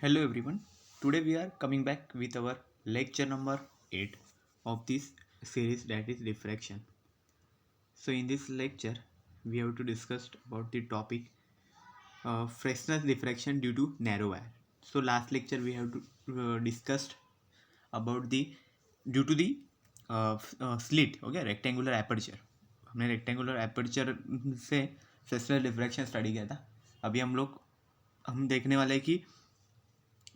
Hello everyone. Today we are coming back with our lecture number 8 of this series, that is diffraction. So in this lecture we have to discuss about the topic Fresnel's diffraction due to narrow wire. So last lecture we have to discussed about the due to the slit, okay, rectangular aperture. हमने rectangular aperture से Fresnel diffraction study किया था. अभी हम देखने वाले हैं कि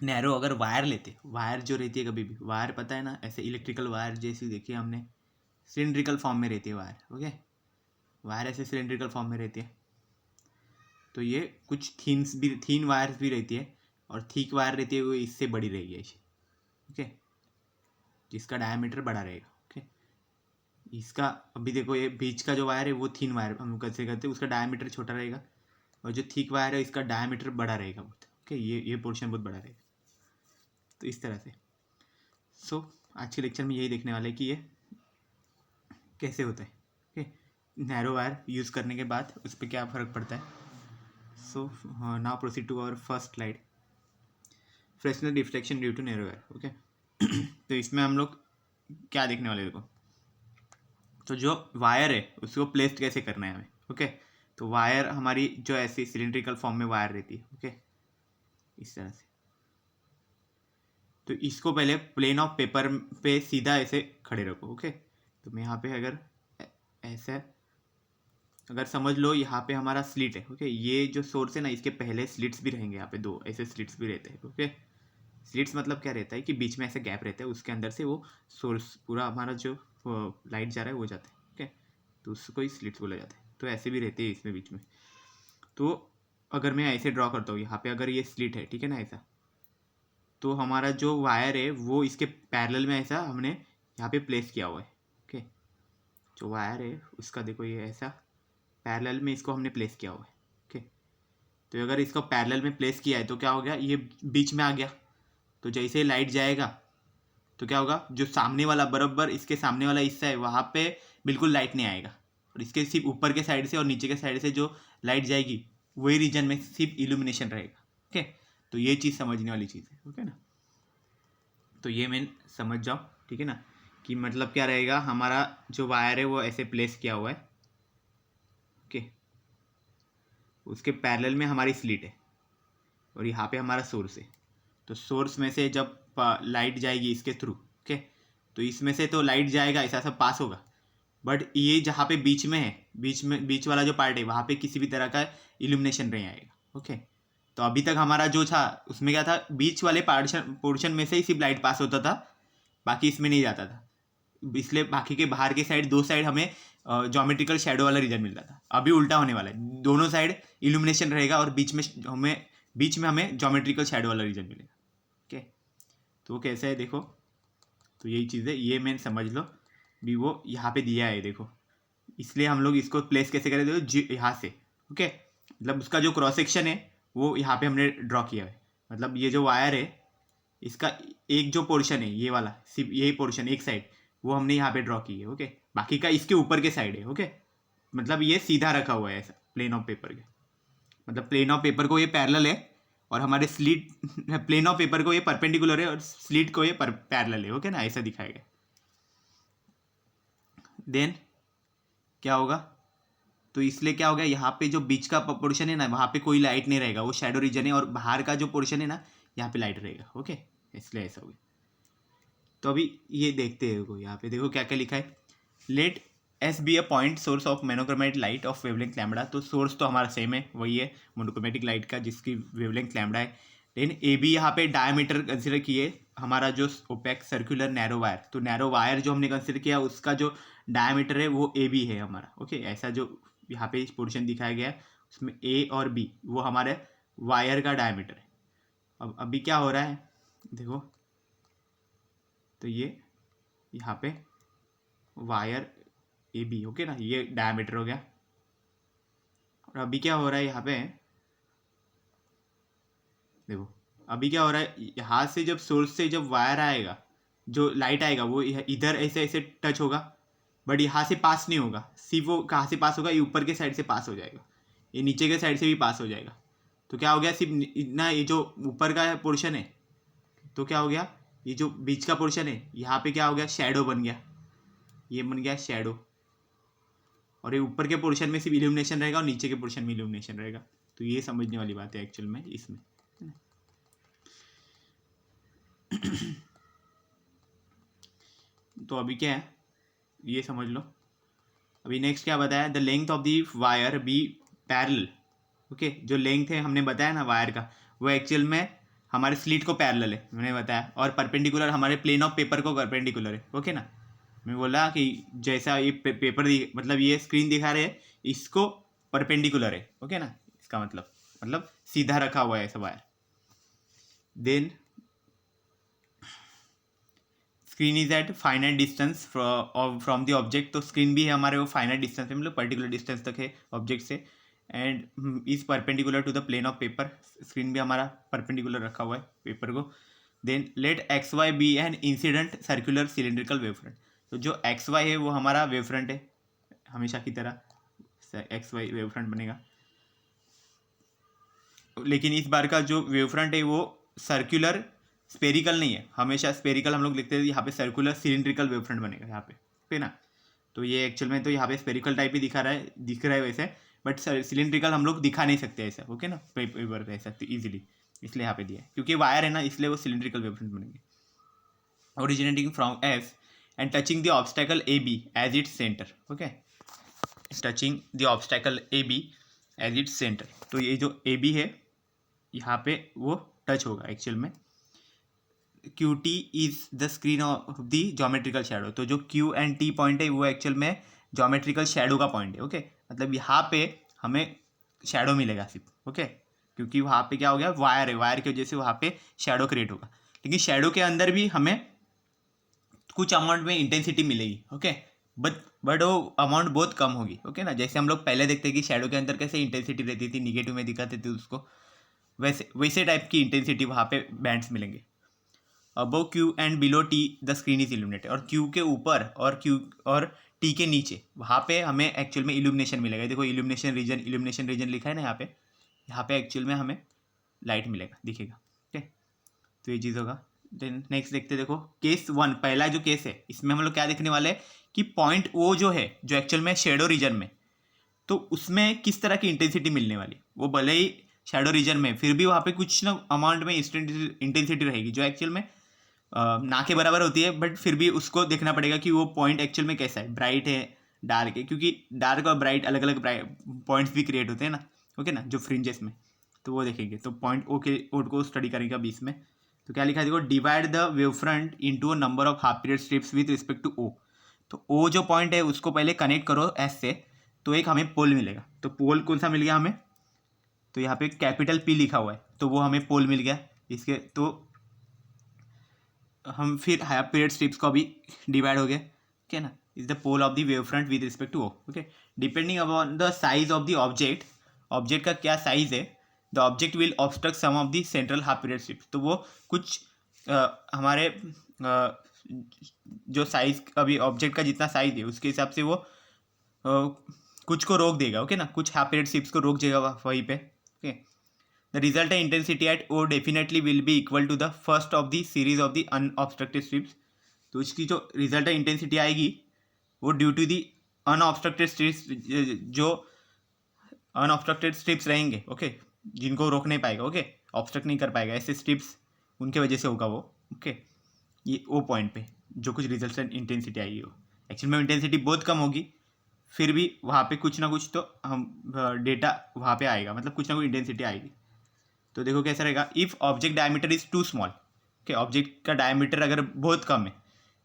नैरो अगर वायर लेते, वायर जो रहती है, कभी भी वायर पता है ना, ऐसे इलेक्ट्रिकल वायर जैसी देखी हमने, सिलेंड्रिकल फॉर्म में रहती है वायर. ओके, वायर ऐसे सिलेंड्रिकल फॉर्म में रहती है. तो ये कुछ थीन वायर्स भी रहती है और थिक वायर रहती है, वो इससे बड़ी रहेगी ऐसी. ओके, जिसका डायमीटर बड़ा रहेगा. ओके, इसका अभी देखो, ये बीच का जो वायर है वो थीन वायर हम कैसे करते हैं, उसका डायमीटर छोटा रहेगा, और जो थिक वायर है इसका डायमीटर बड़ा रहेगा बहुत. ओके, ये पोर्शन बहुत बड़ा रहेगा. तो इस तरह से आज के लेक्चर में यही देखने वाले हैं कि ये कैसे होता है. ओके, नैरो वायर यूज़ करने के बाद उस पर क्या फ़र्क पड़ता है. So now proceed to our first slide, Fresnel diffraction due to narrow wire. Okay, तो इसमें हम लोग क्या देखने वाले देखो, तो जो वायर है उसको प्लेस्ड कैसे करना है हमें. ओके, तो वायर हमारी जो ऐसी सिलेंड्रिकल फॉर्म में वायर रहती है. ओके, इस तरह से. तो इसको पहले प्लेन ऑफ पेपर पे सीधा ऐसे खड़े रखो. ओके, तो मैं यहाँ पे अगर ऐसा, अगर समझ लो यहाँ पे हमारा स्लिट है. ओके, ये जो सोर्स है ना, इसके पहले स्लिट्स भी रहेंगे. यहाँ पे दो ऐसे स्लिट्स भी रहते हैं. ओके, स्लिट्स मतलब क्या रहता है कि बीच में ऐसे गैप रहता है, उसके अंदर से वो सोर्स पूरा हमारा जो लाइट जा रहा है वो जाता है. ओके, तो उसको ही स्लिट्स बोला जाता है. तो ऐसे भी रहते हैं इसमें बीच में. तो अगर मैं ऐसे ड्रॉ करता हूँ, यहाँ पे अगर ये स्लिट है, ठीक है ना, ऐसा, तो हमारा जो वायर है वो इसके पैरेलल में ऐसा हमने यहाँ पे प्लेस किया हुआ है. ओके, जो वायर है उसका देखो, ये ऐसा पैरेलल में इसको हमने प्लेस किया हुआ है. ओके, तो अगर इसको पैरेलल में प्लेस किया है तो क्या हो गया, ये बीच में आ गया. तो जैसे ही लाइट जाएगा तो क्या होगा, जो सामने वाला बराबर इसके सामने वाला हिस्सा है वहाँ पे बिल्कुल लाइट नहीं आएगा, और इसके सिर्फ ऊपर के साइड से और नीचे के साइड से जो लाइट जाएगी वही रीजन में सिर्फ इल्यूमिनेशन रहेगा. ओके, तो ये चीज़ समझने वाली चीज़ है. ओके ना, तो ये मेन समझ जाओ. ठीक है ना, कि मतलब क्या रहेगा, हमारा जो वायर है वो ऐसे प्लेस किया हुआ है. ओके, उसके पैरेलल में हमारी स्लिट है और यहाँ पे हमारा सोर्स है. तो सोर्स में से जब लाइट जाएगी इसके थ्रू, ओके, तो इसमें से तो लाइट जाएगा, ऐसा सब पास होगा. बट ये जहाँ पे बीच में है, बीच वाला जो पार्ट है, वहाँ पे किसी भी तरह का इल्यूमिनेशन नहीं आएगा. ओके, तो अभी तक हमारा जो था उसमें क्या था, बीच वाले पोर्शन में से ही सिर्फ लाइट पास होता था, बाकी इसमें नहीं जाता था. इसलिए बाकी के बाहर के साइड, दो साइड हमें ज्योमेट्रिकल शेडो वाला रीजन मिलता था. अभी उल्टा होने वाला है, दोनों साइड इल्यूमिनेशन रहेगा और बीच में हमें ज्योमेट्रिकल शेडो वाला रीजन मिलेगा. ओके, तो वो कैसे है देखो, तो यही चीज़ है, ये मेन समझ लो भी. वो यहाँ पे दिया है देखो, इसलिए हम लोग इसको प्लेस कैसे करें देखो, यहाँ से. ओके, मतलब उसका जो क्रॉस सेक्शन है वो यहाँ पे हमने ड्रॉ किया है. मतलब ये जो वायर है इसका एक जो पोर्शन है, ये वाला, सिर्फ यही पोर्शन एक साइड, वो हमने यहाँ पे ड्रॉ की है. ओके, बाकी का इसके ऊपर के साइड है. ओके, मतलब ये सीधा रखा हुआ है ऐसा प्लेन ऑफ पेपर के, मतलब प्लेन ऑफ पेपर को ये पैरेलल है और हमारे स्लिट, प्लेन ऑफ पेपर को ये परपेंडिकुलर है और स्लिट को ये पैरेलल है. ओके ना, ऐसा दिखाएगा. देन क्या होगा, तो इसलिए क्या हो गया, यहाँ पे जो बीच का पोर्शन है ना, वहाँ पे कोई लाइट नहीं रहेगा, वो शैडो रीजन है, और बाहर का जो पोर्शन है ना, यहाँ पे लाइट रहेगा. ओके, इसलिए ऐसा हो गया. तो अभी ये देखते हैं, यहाँ पे देखो क्या क्या लिखा है. Let S be a point source of monochromatic light of wavelength lambda. तो सोर्स तो हमारा सेम है, वही है मोनोक्रोमेटिक लाइट का जिसकी वेवलेंथ लैम्बडा है. लेकिन ए बी यहाँ पे डायमीटर कंसिडर किए, हमारा जो ओपेक सर्कुलर नैरो वायर, तो नैरो वायर जो हमने कंसिडर किया उसका जो डायमीटर है वो ए बी है हमारा. ओके, ऐसा जो यहाँ पे पोर्शन दिखाया गया है उसमें ए और बी वो हमारे वायर का डायमीटर है. अब अभी क्या हो रहा है देखो, तो ये यहाँ पे वायर ए बी, ओके ना, ये डायमीटर हो गया. और अभी क्या हो रहा है यहाँ पे देखो, अभी क्या हो रहा है, यहाँ से जब सोर्स से जब वायर आएगा, जो लाइट आएगा वो इधर ऐसे ऐसे टच होगा, बट यहाँ से पास नहीं होगा. सिर्फ वो कहाँ से पास होगा, ये ऊपर के साइड से पास हो जाएगा, ये नीचे के साइड से भी पास हो जाएगा. तो क्या हो गया, सिर्फ इतना ये जो ऊपर का पोर्शन है तो क्या हो गया, ये जो बीच का पोर्शन है यहाँ पे क्या हो गया, शैडो बन गया, ये बन गया शैडो, और ये ऊपर के पोर्शन में सिर्फ इल्यूमिनेशन रहेगा और नीचे के पोर्शन में इल्यूमिनेशन रहेगा। तो ये समझने वाली बात है एक्चुअल में इसमें। तो अभी क्या है ये समझ लो। अभी नेक्स्ट क्या बताया, the length of the wire be parallel. Okay, जो लेंथ है हमने बताया ना वायर का, वो एक्चुअल में हमारे स्लिट को पैरेलल है मैंने बताया, और परपेंडिकुलर हमारे प्लेन ऑफ पेपर को परपेंडिकुलर है। ओके ना, मैं बोला कि जैसा ये पेपर मतलब ये स्क्रीन दिखा रहे हैं इसको परपेंडिकुलर है। ओके ना, इसका मतलब सीधा रखा हुआ है ऐसा wire. Then screen is at finite distance from the object. तो स्क्रीन भी है हमारे वो फाइनाइट डिस्टेंस है, मतलब पर्टिकुलर डिस्टेंस तक है ऑब्जेक्ट से, and is perpendicular to the plane of paper. Screen भी हमारा परपेंडिकुलर रखा हुआ है पेपर को। Then let X Y be an incident circular cylindrical wave front. तो जो एक्स वाई है वो हमारा वेव फ्रंट है, हमेशा की तरह एक्स वाई वेव फ्रंट बनेगा, लेकिन इस बार का जो वेव फ्रंट है वो सर्कुलर स्पेरिकल नहीं है। हमेशा स्पेरिकल हम लोग लिखते हैं, यहाँ पे सर्कुलर सिलिंड्रिकल वेव फ्रंट बनेगा यहाँ पे ना। तो ये एक्चुअल में तो यहाँ पे स्पेरिकल टाइप ही दिख रहा है वैसे, बट सिलिंड्रिकल हम लोग दिखा नहीं सकते ऐसा। ओके ना, पेपर पे ऐसा इजीली, इसलिए यहाँ पे दिया है क्योंकि वायर है ना, इसलिए वो सिलिंड्रिकल वेव फ्रंट बनेंगे। Originating from F and touching the obstacle A B as its centre. Okay, touching the obstacle A B as its centre. तो ये जो ए बी है यहाँ पे वो टच होगा एक्चुअल में। Q T is the screen of the geometrical shadow. तो जो क्यू एंड टी पॉइंट है वो एक्चुअल में ज्योमेट्रिकल शैडो का पॉइंट है। ओके, मतलब यहाँ पे हमें शैडो मिलेगा सिर्फ। ओके, क्योंकि वहाँ पे क्या हो गया, वायर है, वायर की वजह से वहाँ पे शैडो क्रिएट होगा, लेकिन शैडो के अंदर भी हमें कुछ अमाउंट में इंटेंसिटी मिलेगी। ओके, बट वो अमाउंट बहुत कम होगी। ओके ना, जैसे हम लोग पहले देखते हैं कि शैडो के अंदर कैसे इंटेंसिटी रहती थी, निगेटिव में दिखाते थे उसको, वैसे टाइप की इंटेंसिटी वहाँ पे बैंड्स मिलेंगे। Above Q and below T the screen is illuminated. और क्यू के ऊपर और टी के नीचे वहाँ पे हमें एक्चुअल में इल्यूमिनेशन मिलेगा। देखो इल्यूमिनेशन रीजन लिखा है ना यहाँ पे एक्चुअल में हमें लाइट मिलेगा, दिखेगा। ओके, तो ये चीज़ होगा। देन नेक्स्ट देखते, देखो केस 1, पहला जो केस है इसमें हम लोग क्या देखने वाले हैं कि पॉइंट ओ जो है, जो एक्चुअल में शेडो रीजन में, तो उसमें किस तरह की इंटेंसिटी मिलने वाली। वो भले ही शेडो रीजन में, फिर भी वहाँ पे कुछ ना अमाउंट में इंटेंसिटी रहेगी जो एक्चुअल में ना के बराबर होती है, बट फिर भी उसको देखना पड़ेगा कि वो पॉइंट एक्चुअल में कैसा है, ब्राइट है, डार्क है, क्योंकि डार्क और ब्राइट अलग अलग पॉइंट्स भी क्रिएट होते हैं ना। ओके ना, जो फ्रिंजेस में, तो वो देखेंगे। तो पॉइंट ओ को स्टडी करेंगे अभी इसमें। तो क्या लिखा है देखो, divide the wave front into a number of half period strips with respect to O. तो ओ जो पॉइंट है उसको पहले कनेक्ट करो एस से, तो एक हमें पोल मिलेगा। तो पोल कौन सा मिल गया हमें, तो यहाँ पे कैपिटल पी लिखा हुआ है, तो वो हमें पोल मिल गया इसके। तो हम फिर हाफ पीरियड स्ट्रिप्स को अभी डिवाइड हो गया। ठीक है ना, is the pole of the wave front with respect to O. Okay, depending upon the size of the object का क्या साइज है, the object will obstruct some of the central half period strips. तो वो कुछ हमारे जो size अभी object का जितना साइज है उसके हिसाब से वो कुछ को रोक देगा। ओके ना, कुछ हाफ पीरियड स्ट्रिप्स को रोक देगा वहीं पे। Okay, the resultant intensity at O definitely will be equal to the first of the series of the unobstructed strips. तो इसकी जो रिजल्टेंट इंटेंसिटी आएगी वो due to the unobstructed strips, जो अनऑब्स्ट्रक्टेड स्ट्रिप्स रहेंगे, ओके, जिनको रोक नहीं पाएगा, ओके, ऑब्स्ट्रक्ट नहीं कर पाएगा, ऐसे स्ट्रिप्स उनके वजह से होगा वो। ओके, ये ओ पॉइंट पे जो कुछ रिजल्टेंट इंटेंसिटी आएगी वो एक्चुअल में इंटेंसिटी बहुत कम होगी, फिर भी वहाँ पे कुछ ना कुछ तो हम डेटा वहाँ पे आएगा, मतलब कुछ ना कुछ इंटेंसिटी आएगी। तो देखो कैसा रहेगा, if object diameter is too small. Okay, object का डायमीटर अगर बहुत कम है,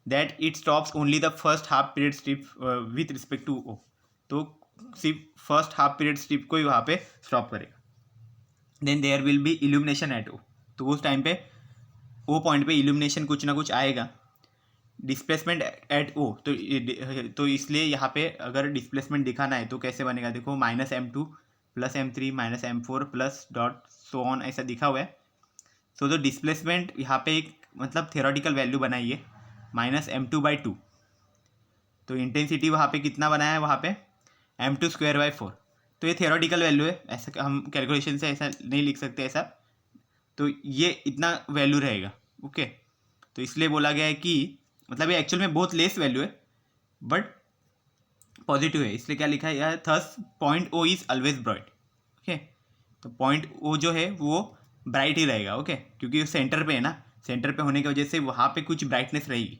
that it stops only the first half period strip with respect to O. तो सिर्फ फर्स्ट हाफ पीरियड स्ट्रिप को ही वहाँ पे स्टॉप करेगा। Then there will be illumination at O. तो उस टाइम पे ओ पॉइंट पे इल्यूमिनेशन कुछ ना कुछ आएगा। डिस्प्लेसमेंट एट ओ, तो इसलिए यहाँ पे अगर डिस्प्लेसमेंट दिखाना है तो कैसे बनेगा, देखो -m2 + m3 -m4 plus dot so on ऐसा दिखा हुआ है। तो जो डिस्प्लेसमेंट यहाँ पे एक मतलब थियोरेटिकल वैल्यू बनाइए -m2/2। तो इंटेंसिटी वहाँ पे कितना बनाया है, वहाँ पे m2² / 4। तो ये थियोरेटिकल वैल्यू है, ऐसा हम कैलकुलेशन से ऐसा नहीं लिख सकते ऐसा, तो ये इतना वैल्यू रहेगा। ओके, तो इसलिए बोला गया है कि मतलब ये एक्चुअल में बहुत लेस वैल्यू है बट पॉजिटिव है, इसलिए क्या लिखा है यार, thus point O is always bright. Okay, तो पॉइंट ओ जो है वो ब्राइट ही रहेगा। ओके, क्योंकि सेंटर पे है ना, सेंटर पे होने की वजह से वहाँ पे कुछ ब्राइटनेस रहेगी।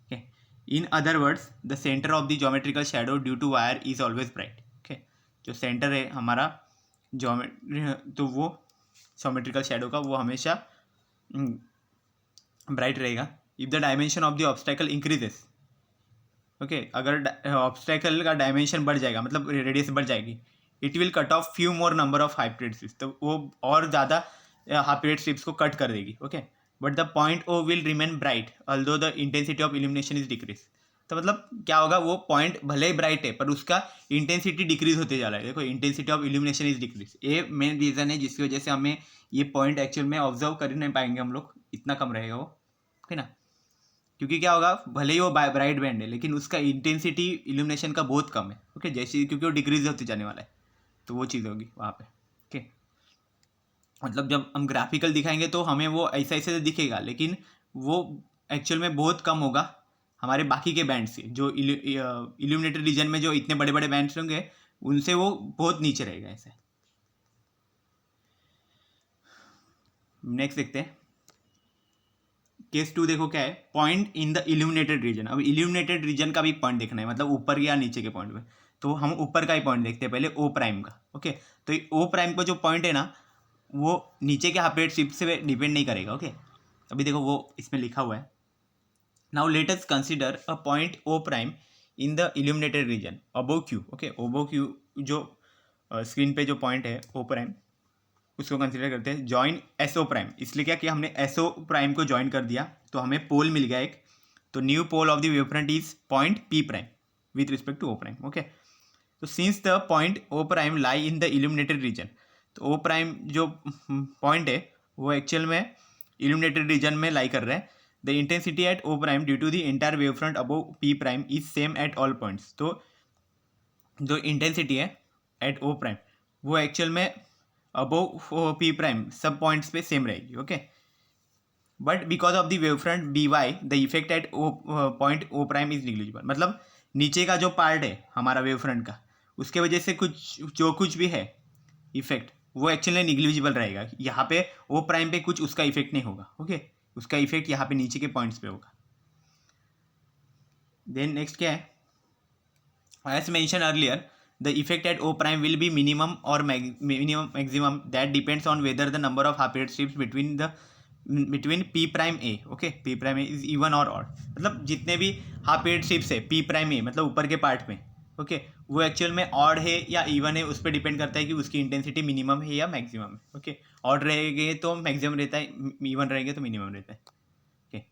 Okay, in other words the centre of the geometrical shadow due to wire is always bright. Okay, जो सेंटर है हमारा तो वो ज्योमेट्रिकल शैडो का वो हमेशा ब्राइट रहेगा। If the dimension of the obstacle increases, okay, अगर ऑब्स्टेकल का डायमेंशन बढ़ जाएगा मतलब रेडियस बढ़ जाएगी, it will cut off few more number of hybrid strips, तो वो और ज़्यादा हाइब्रिड स्ट्रिप्स को कट कर देगी। Okay, but the point O will remain bright although the intensity of illumination is decrease. तो मतलब क्या होगा, वो पॉइंट भले ही ब्राइट है पर उसका इंटेंसिटी डिक्रीज होते जा रहा है। देखो, intensity of illumination is decrease, ये मेन रीज़न है जिसकी वजह से हमें ये पॉइंट एक्चुअल में ऑब्जर्व कर नहीं पाएंगे हम लोग, इतना कम रहेगा वो। ओके ना, क्योंकि क्या होगा, भले ही वो ब्राइट बैंड है लेकिन उसका इंटेंसिटी इल्यूमिनेशन का बहुत कम है। ओके, जैसे क्योंकि वो डिक्रीज होते जाने वाला है, तो वो चीज़ होगी वहाँ पे। ओके, मतलब जब हम ग्राफिकल दिखाएंगे तो हमें वो ऐसा ऐसे दिखेगा, लेकिन वो एक्चुअल में बहुत कम होगा हमारे बाकी के बैंड से। जो इल्यूमिनेटेड रीजन में जो इतने बड़े बड़े बैंड्स होंगे उनसे वो बहुत नीचे रहेगा ऐसे। नेक्स्ट देखते हैं केस 2। देखो क्या है, point in the illuminated region. अब इल्यूमिनेटेड रीजन का भी पॉइंट देखना है, मतलब ऊपर या नीचे के पॉइंट पे। तो हम ऊपर का ही पॉइंट देखते हैं पहले, ओ प्राइम का। ओके, तो ओ प्राइम का जो पॉइंट है ना, वो नीचे के हाफ शिफ्ट से डिपेंड नहीं करेगा। ओके, अभी देखो वो इसमें लिखा हुआ है, now let us consider a point O prime in the illuminated region above Q. Okay, above Q जो स्क्रीन पे जो पॉइंट है ओ प्राइम, उसको कंसिडर करते हैं। जॉइन एसओ प्राइम, इसलिए क्या कि हमने एसओ प्राइम को ज्वाइन कर दिया तो हमें पोल मिल गया एक, तो new pole of the wave front is point P prime with respect to O prime. Okay, तो since the point O prime lie in the illuminated region, तो ओ प्राइम जो पॉइंट है वो एक्चुअल में इल्यूमिनेटेड रीजन में लाई कर रहे हैं। The intensity at O prime due to the entire wave front above P prime is same at all points. तो जो इंटेंसिटी है एट ओ प्राइम वो एक्चुअल में अबोव पी प्राइम सब पॉइंट्स पे सेम रहेगी। Okay, but because of the wave front B Y the effect at O point O prime is negligible. मतलब नीचे का जो पार्ट है हमारा वेव फ्रंट का, उसके वजह से कुछ भी है इफेक्ट, वो एक्चुअली निग्लिजिबल रहेगा। यहाँ पे ओ प्राइम पे कुछ उसका इफेक्ट नहीं होगा। ओके, उसका इफेक्ट यहाँ पे नीचे के पॉइंट्स पे होगा। देन नेक्स्ट क्या है, as mentioned earlier the effect at O prime will be minimum or maximum that depends on whether the number of half period strips between P prime A, okay, P prime A is even or odd। मतलब जितने भी half period strips है P prime A मतलब ऊपर के part में, okay, वो actual में ऑड है या इवन है, उस पर डिपेंड करता है कि उसकी इंटेंसिटी मिनिमम है या मैक्सिमम है। ओके, ऑड रहेंगे तो मैक्सिमम रहता है, इवन रहेंगे तो मिनिमम रहता है। Okay,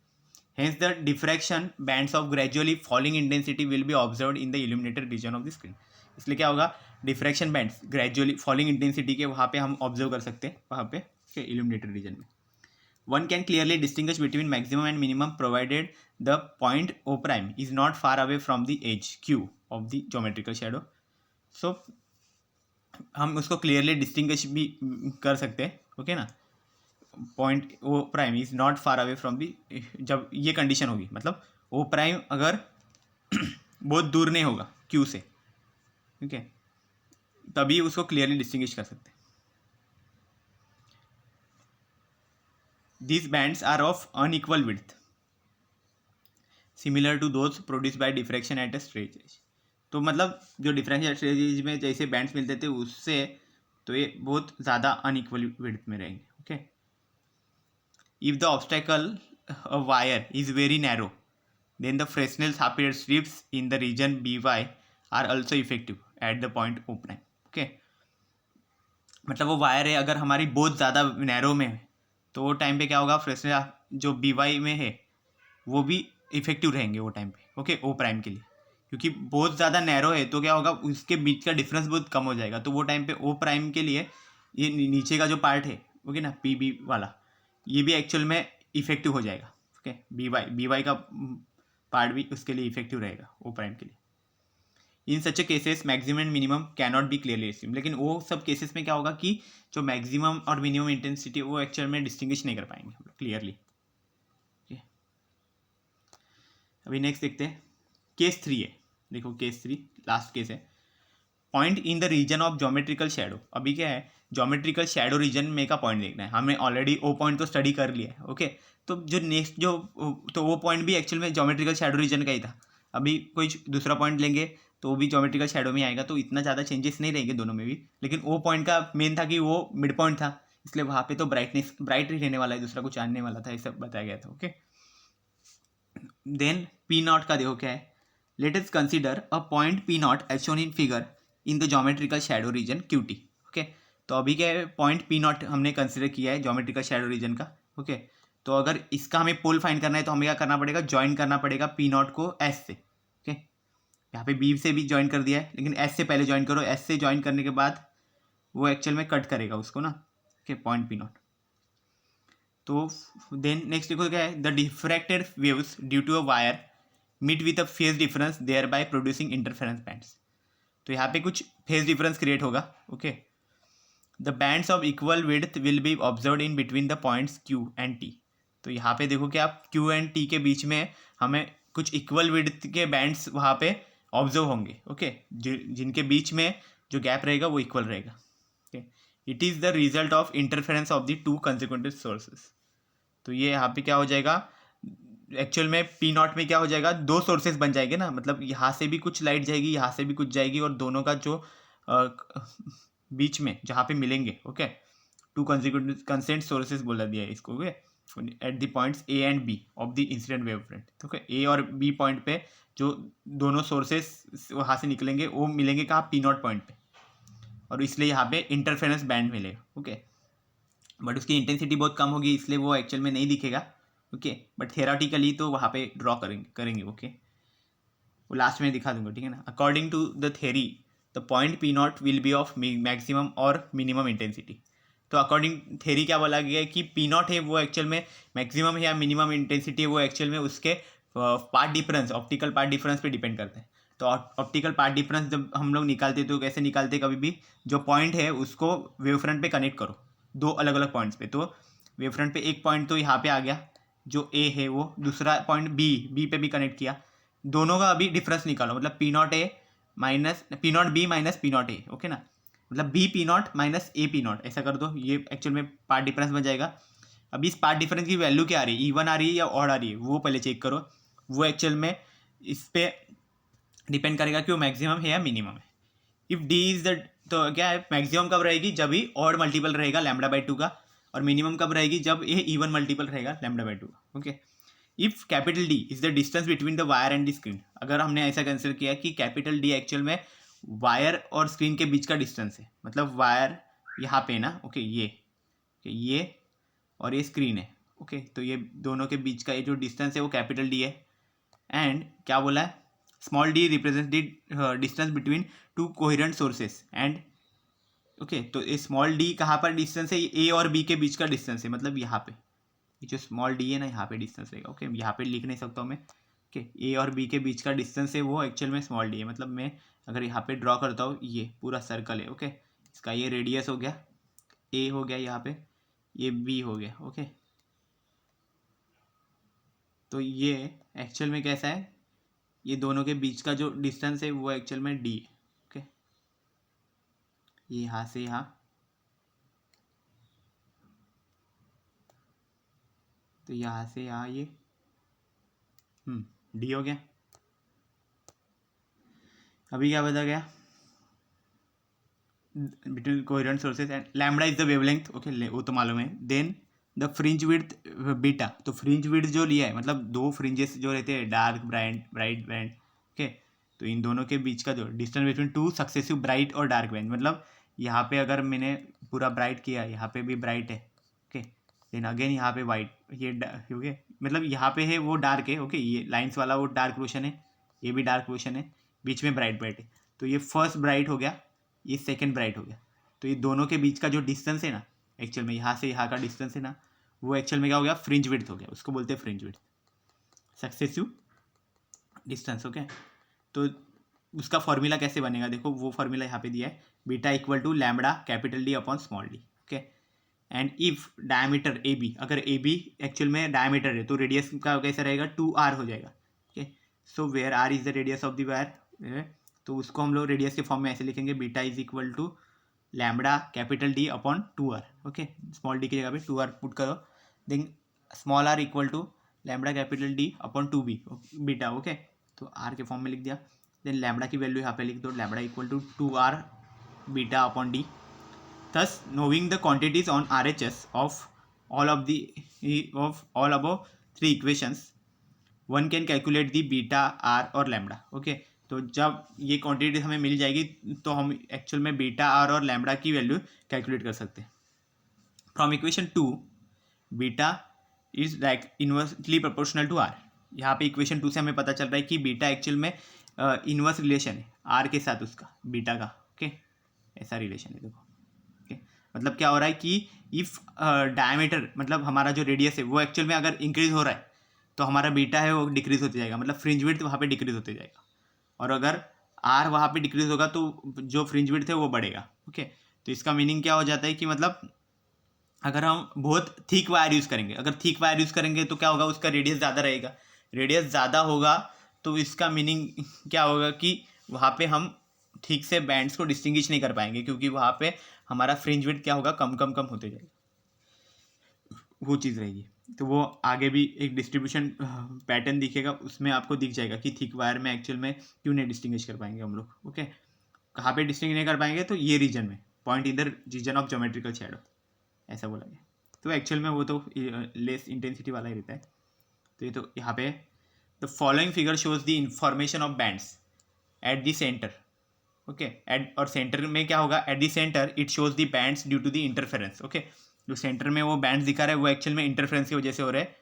hence the diffraction bands of gradually falling intensity will be observed in the illuminated region of the screen। इसलिए क्या होगा, diffraction bands gradually falling intensity के वहाँ पे हम ऑब्जर्व कर सकते हैं वहाँ पे इल्यूमिनेटेड रीजन में। One can clearly distinguish between maximum and minimum provided the point O prime is not far away from the edge Q of the geometrical shadow. So हम उसको क्लियरली डिस्टिंग्विश भी कर सकते हैं। ओके ना, point O prime is not far away from the, जब ये condition होगी मतलब ओ प्राइम अगर बहुत दूर नहीं होगा क्यू से, ठीक है, तभी उसको क्लियरली डिस्टिंग्विश कर सकते हैं। These bands are of unequal width similar to those produced by diffraction at a straight edge। तो मतलब जो डिफरेंशियल स्ट्रेट एज में जैसे बैंड्स मिलते थे उससे तो ये बहुत ज़्यादा अनइक्वल विड्थ में रहेंगे। Okay, if the obstacle wire is very narrow then the Fresnel's half period strips in the region by are also effective at the point O prime। Okay, मतलब वो वायर है अगर हमारी बहुत ज़्यादा नैरो में है तो वो टाइम पे क्या होगा, फ्रेस्नेल जो BY में है वो भी इफेक्टिव रहेंगे वो टाइम पे। ओके, ओ प्राइम के लिए, क्योंकि बहुत ज़्यादा नैरो है तो क्या होगा, उसके बीच का डिफरेंस बहुत कम हो जाएगा, तो वो टाइम पे ओ प्राइम के लिए ये नीचे का जो पार्ट है, ओके ना, PB वाला, ये भी एक्चुअल में इफेक्टिव हो जाएगा। ओके, BY का पार्ट भी उसके लिए इफेक्टिव रहेगा ओ प्राइम के लिए। In such cases maximum and minimum can not be clearly assume. लेकिन वो सब केसेस में क्या होगा कि जो मैक्सिमम और मिनिमम इंटेंसिटी वो एक्चुअल में डिस्टिंग्विश नहीं कर पाएंगे हम लोग क्लियरली। अभी नेक्स्ट देखते हैं केस 3 है। देखो केस 3 लास्ट केस है। Point in the region of geometrical shadow. अभी क्या है, ज्योमेट्रिकल शैडो रीजन में का पॉइंट देखना है हमें। ऑलरेडी ओ पॉइंट तो स्टडी कर लिया है। ओके, तो जो नेक्स्ट जो तो वो पॉइंट भी एक्चुअल में ज्योमेट्रिकल शैडो रीजन का ही था। अभी कोई दूसरा पॉइंट लेंगे तो वो भी ज्योमेट्रिकल शैडो में आएगा, तो इतना ज़्यादा चेंजेस नहीं रहेंगे दोनों में भी। लेकिन वो पॉइंट का मेन था कि वो मिड पॉइंट था, इसलिए वहाँ पे तो ब्राइट ही रहने वाला है, दूसरा कुछ आने वाला था, ये सब बताया गया था। ओके, देन पी नॉट का देखो क्या है। Let us consider a point P not as shown in figure in the geometrical shadow region Q T. Okay, तो अभी क्या है, पॉइंट पी नॉट हमने कंसिडर किया है ज्योमेट्रिकल शैडो रीजन का। ओके, तो अगर इसका हमें पोल फाइंड करना है तो हमें क्या करना पड़ेगा, ज्वाइन करना पड़ेगा पी नॉट को एस से। ओके, यहाँ पे बी से भी ज्वाइन कर दिया है, लेकिन एस से पहले ज्वाइन करो। एस से ज्वाइन करने के बाद वो एक्चुअल में कट करेगा उसको ना। Okay, point P not. तो देन नेक्स्ट देखो क्या है, the diffracted waves due to a wire meet with a phase difference thereby producing interference bands. तो यहाँ पे कुछ फेज डिफरेंस क्रिएट होगा। Okay, the bands of equal width will be observe in between the points Q and T. तो यहाँ पे देखो कि आप क्यू एंड टी के बीच में हमें कुछ इक्वल विड्थ के बैंड्स वहाँ पे ऑब्जर्व होंगे। ओके, जिनके बीच में जो गैप रहेगा वो इक्वल रहेगा। Okay, it is the result of interference of the two consecutive sources. तो ये यहाँ पे क्या हो जाएगा, एक्चुअल में पी नॉट में क्या हो जाएगा, दो सोर्सेस बन जाएंगे ना। मतलब यहाँ से भी कुछ लाइट जाएगी, यहाँ से भी कुछ जाएगी, और दोनों का जो बीच में जहाँ पे मिलेंगे, okay, two consequent consent sources बोला दिया है इसको। Okay, at the points A and B of the incident wave front. Okay, A और बी पॉइंट पे जो दोनों सोर्सेस वहाँ से निकलेंगे वो मिलेंगे कहाँ, पी नॉट पॉइंट पे, और इसलिए यहाँ पे इंटरफेरेंस बैंड मिलेगा। ओके, बट उसकी इंटेंसिटी बहुत कम होगी, इसलिए वो एक्चुअल में नहीं दिखेगा। ओके, बट थेराटिकली तो वहाँ पे ड्रॉ करेंगे। ओके, वो लास्ट में दिखा दूंगा, ठीक है ना। According to the theory the point P not will be of maximum और मिनिमम इंटेंसिटी। तो अकॉर्डिंग थेरी क्या बोला गया है कि पी नॉट है वो एक्चुअल में मैक्सिमम है या मिनिमम इंटेंसिटी है, वो एक्चुअल में उसके path difference, optical path difference पे डिपेंड करते हैं। तो ऑप्टिकल पार्ट डिफरेंस जब हम लोग निकालते तो कैसे निकालते, कभी भी जो पॉइंट है उसको वेव फ्रंट पे कनेक्ट करो दो अलग अलग पॉइंट्स पे। तो वेव फ्रंट पे एक पॉइंट तो यहाँ पे आ गया जो ए है, वो दूसरा पॉइंट बी पे भी कनेक्ट किया। दोनों का अभी डिफरेंस निकालो, मतलब P not A minus P not B minus P not A. Okay ना, मतलब B P not minus A P not, ऐसा कर दो। ये एक्चुअल में पार्ट डिफरेंस बन जाएगा। अभी इस पार्ट डिफरेंस की वैल्यू क्या आ रही है, इवन आ रही है या ऑड आ रही है, वो पहले चेक करो। वो एक्चुअल में इस पे डिपेंड करेगा कि वो मैक्सिमम है या मिनिमम है। इफ डी इज द, तो क्या है, मैक्सिमम कब रहेगी, जब ही ऑड मल्टीपल रहेगा लैम्डा बाई टू का, और मिनिमम कब रहेगी, जब ये इवन मल्टीपल रहेगा लैम्डा बाई टू का। Okay, if capital D is the distance between the wire and the screen. अगर हमने ऐसा कंसिडर किया कि कैपिटल डी एक्चुअल में वायर और स्क्रीन के बीच का डिस्टेंस है, मतलब वायर यहाँ पे ना, ओके, ये और ये स्क्रीन है। ओके, तो ये दोनों के बीच का ये जो डिस्टेंस है वो कैपिटल डी है। एंड क्या बोला है, small D represent the distance between two coherent sources and. Okay, तो ये स्मॉल डी कहाँ पर डिस्टेंस है, ए और बी के बीच का डिस्टेंस है, मतलब यहाँ पे ये जो स्मॉल डी है ना, यहाँ पे डिस्टेंस रहेगा। ओके, यहाँ पे लिख नहीं सकता हूँ मैं। ओके, ए और बी के बीच का डिस्टेंस है वो एक्चुअल में स्मॉल डी है। मतलब मैं अगर यहाँ पे ड्रॉ करता हूँ, ये पूरा सर्कल है। ओके, इसका ये रेडियस हो गया, ए हो गया यहाँ पे, ये बी हो गया। ओके, तो ये एक्चुअल में कैसा है, ये दोनों के बीच का जो डिस्टेंस है वो एक्चुअल में डी है। ओके, ये यहाँ से यहाँ, तो यहाँ से यहाँ ये डी हो गया। अभी क्या बता गया, between coherent sources and lambda is the wavelength. Okay, वो तो मालूम है। Then the fringe width beta, तो फ्रिंज विड्थ जो लिया है, मतलब दो फ्रिंजेस जो रहते हैं, डार्क ब्राइट बैंड। ओके, तो इन दोनों के बीच का जो distance between two successive bright और डार्क बैंड, मतलब यहाँ पे अगर मैंने पूरा ब्राइट किया, यहाँ पे भी ब्राइट है। ओके, देन अगेन यहाँ पे वाइट, ये ओके, मतलब यहाँ पे है वो डार्क है। ओके, ये लाइन्स वाला वो डार्क पोर्शन है, ये भी डार्क पोर्शन है, बीच में ब्राइट है। तो ये फर्स्ट ब्राइट हो गया, ये सेकंड ब्राइट हो गया। तो ये दोनों के बीच का जो डिस्टेंस है ना, एक्चुअल में यहाँ से यहाँ का डिस्टेंस है ना, वो एक्चुअल में क्या हो गया, फ्रिंज विड्थ हो गया। उसको बोलते हैं fringe width, successive distance. Okay, तो उसका फॉर्मूला कैसे बनेगा, देखो वो फॉर्मूला यहाँ पे दिया है, beta equal to lambda capital D upon small D. Okay, and if diameter A B, अगर ए बी एक्चुअल में डायमीटर है तो रेडियस का कैसा रहेगा, 2r हो जाएगा। Okay, so where r is the radius of the wire, तो उसको हम लोग रेडियस के फॉर्म में ऐसे लिखेंगे, beta is equal to lambda capital D upon 2r। Okay, small D की जगह पे 2r पुट करो, then small r equal to lambda capital D upon 2b beta. Okay, तो r के फॉर्म में लिख दिया, देन लैम्बडा की वैल्यू यहाँ पे लिख दो, lambda equal to 2r beta upon D. Thus, knowing the quantities on RHS of all above three equations, one can calculate the beta, r और lambda. Okay, तो जब ये क्वांटिटी हमें मिल जाएगी तो हम एक्चुअल में बीटा, आर और लैम्बडा की वैल्यू कैलकुलेट कर सकते हैं। From equation 2 beta is like inversely proportional to R. यहाँ पे इक्वेशन 2 से हमें पता चल रहा है कि बीटा एक्चुअल में इनवर्स रिलेशन है आर के साथ, उसका बीटा का। ओके, ऐसा रिलेशन है देखो। मतलब क्या हो रहा है कि इफ़ डायमीटर मतलब हमारा जो रेडियस है वो एक्चुअल में अगर इंक्रीज हो रहा है तो हमारा बीटा है वो डिक्रीज होते जाएगा, मतलब फ्रिंज विड्थ वहाँ पे डिक्रीज होते जाएगा, और अगर आर वहाँ पे डिक्रीज होगा तो जो फ्रिंज विड्थ है वो बढ़ेगा। ओके, तो इसका मीनिंग क्या हो जाता है कि मतलब अगर हम बहुत थिक वायर यूज़ करेंगे, अगर थिक वायर यूज़ करेंगे तो क्या होगा, उसका रेडियस ज़्यादा रहेगा, रेडियस ज़्यादा होगा तो इसका मीनिंग क्या होगा कि वहाँ पे हम ठीक से बैंड्स को डिस्टिंग्विश नहीं कर पाएंगे, क्योंकि वहाँ पे हमारा फ्रिंज विड्थ क्या होगा, कम कम कम होते जाएगा, वो चीज़ रहेगी। तो वो आगे भी एक डिस्ट्रीब्यूशन पैटर्न दिखेगा, उसमें आपको दिख जाएगा कि थिक वायर में एक्चुअल में क्यों नहीं डिस्टिंग्विश कर पाएंगे हम लोग। ओके, कहाँ पे डिस्टिंग्विश नहीं कर पाएंगे, तो ये रीजन में, point in the region of geometrical shadow, ऐसा बोला गया। तो एक्चुअल में वो तो लेस इंटेंसिटी वाला ही रहता है। तो ये तो यहाँ पे the following figure shows the information of bands at the centre. Okay, at और सेंटर में क्या होगा, at the centre it shows the bands due to the interference. Okay, जो सेंटर में वो बैंड्स दिखा रहा है वो एक्चुअल में इंटरफेरेंस की वजह से हो रहा है,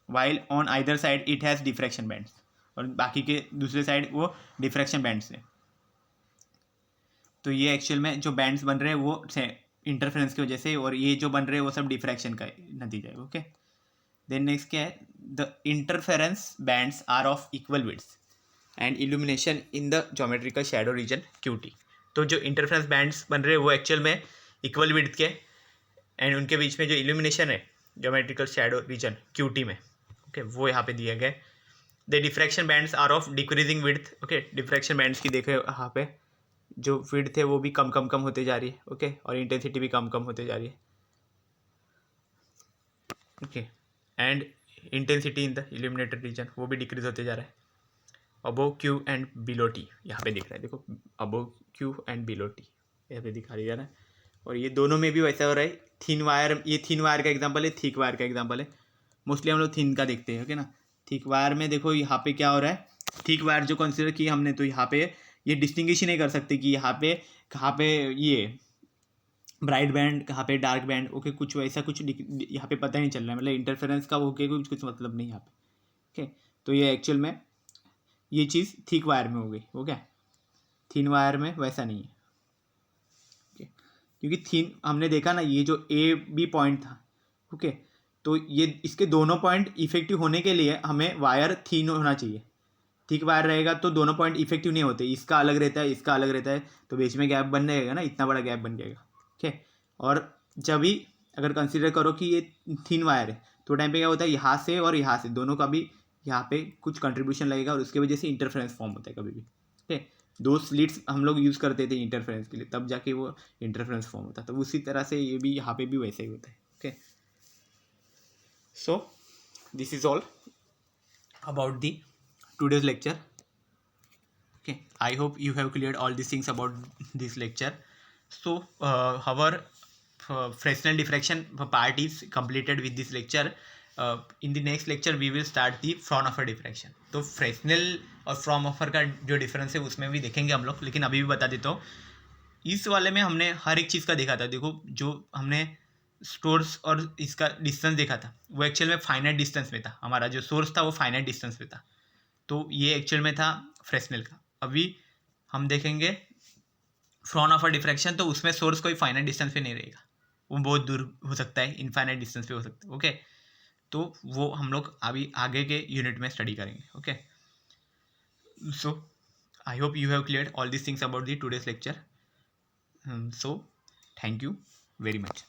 while on either side it has diffraction bands, और बाकी के दूसरे साइड वो डिफ्रैक्शन बैंड्स है। तो ये एक्चुअल में जो बैंड्स बन रहे हैं वो इंटरफेरेंस की वजह से, और ये जो बन रहे हैं वो सब डिफ्रैक्शन का नतीजा है। ओके, देन नेक्स्ट क्या है, the interference bands are of equal width and illumination in the geometrical shadow region QT। तो जो इंटरफेरेंस बैंड्स बन रहे हैं वो एक्चुअल में इक्वल विड्थ के, एंड उनके बीच में जो इल्यूमिनेशन है ज्योमेट्रिकल शैडो रीजन QT में, ओके, वो यहाँ पे दिया गया है। The diffraction bands are of decreasing width. Okay, diffraction bands की देखो यहाँ पे जो विड्थ है वो भी कम कम कम होते जा रही है। ओके, और इंटेंसिटी भी कम कम होते जा रही है। Okay, and intensity in the illuminated region वो भी डिक्रीज होते जा रहा है। Above Q and below T यहाँ पे दिख रहा है, देखो above Q and below T यहाँ पे दिखा रही है ना। और ये दोनों में भी वैसा हो रहा है, थिन वायर, ये थिन वायर का एग्जांपल है, थिक वायर का एग्जांपल है। मोस्टली हम लोग थिन का देखते हैं, ओके ना। थिक वायर में देखो यहाँ पे क्या हो रहा है, थिक वायर जो कंसिडर की हमने, तो यहाँ पे ये डिस्टिंग्विश ही नहीं कर सकते कि यहाँ पे कहाँ पे ये ब्राइट बैंड कहाँ पे डार्क बैंड। ओके, कुछ वैसा कुछ यहाँ पे पता ही नहीं चल रहा है, मतलब इंटरफेरेंस का ओके कुछ मतलब नहीं यहाँ पे। ओके, तो ये एक्चुअल में ये चीज़ थिक वायर में हो गई। ओके, थिन वायर में वैसा नहीं है। ओके, क्योंकि थिन हमने देखा ना, ये जो AB पॉइंट था, ओके, तो ये इसके दोनों पॉइंट इफेक्टिव होने के लिए हमें वायर थिन होना चाहिए। थिक वायर रहेगा तो दोनों पॉइंट इफेक्टिव नहीं होते, इसका अलग रहता है, इसका अलग रहता है, तो बीच में गैप बन जाएगा ना, इतना बड़ा गैप बन जाएगा। ओके, और जब भी अगर कंसिडर करो कि ये थिन वायर है तो टाइम पे क्या होता है, यहाँ से और यहाँ से दोनों का भी यहाँ पे कुछ कंट्रीब्यूशन लगेगा, और उसकी वजह से इंटरफेरेंस फॉर्म होता है कभी भी। ठीक है, दो स्लिट्स हम लोग यूज़ करते थे इंटरफेरेंस के लिए, तब जाके वो इंटरफेरेंस फॉर्म होता है। तो उसी तरह से ये भी यहाँ पे भी वैसा ही होता है। Okay, so this is all about the today's lecture. Okay, I hope you have cleared all these things about this lecture. So our Fresnel diffraction part is completed with this lecture. In the next lecture we will start the Fraunhofer diffraction. तो Fresnel और Fraunhofer का जो difference है उसमें भी देखेंगे हम लोग, लेकिन अभी भी बता देता हूँ, इस वाले में हमने हर एक चीज़ का देखा था। देखो, जो हमने सोर्स और इसका डिस्टेंस देखा था वो एक्चुअल में फाइनाइट डिस्टेंस में था, हमारा जो सोर्स था वो फाइनाइट डिस्टेंस में था, तो ये एक्चुअल में था फ्रेस्नेल का। अभी हम देखेंगे फ्रॉनहोफर डिफ्रैक्शन, तो उसमें सोर्स कोई फाइनाइट डिस्टेंस पे नहीं रहेगा, वो बहुत दूर हो सकता है, इनफाइनाइट डिस्टेंस पे हो सकता है। ओके, तो वो हम लोग अभी आगे के यूनिट में स्टडी करेंगे। Okay, so I hope you have cleared all these things about the today's lecture. So thank you very much.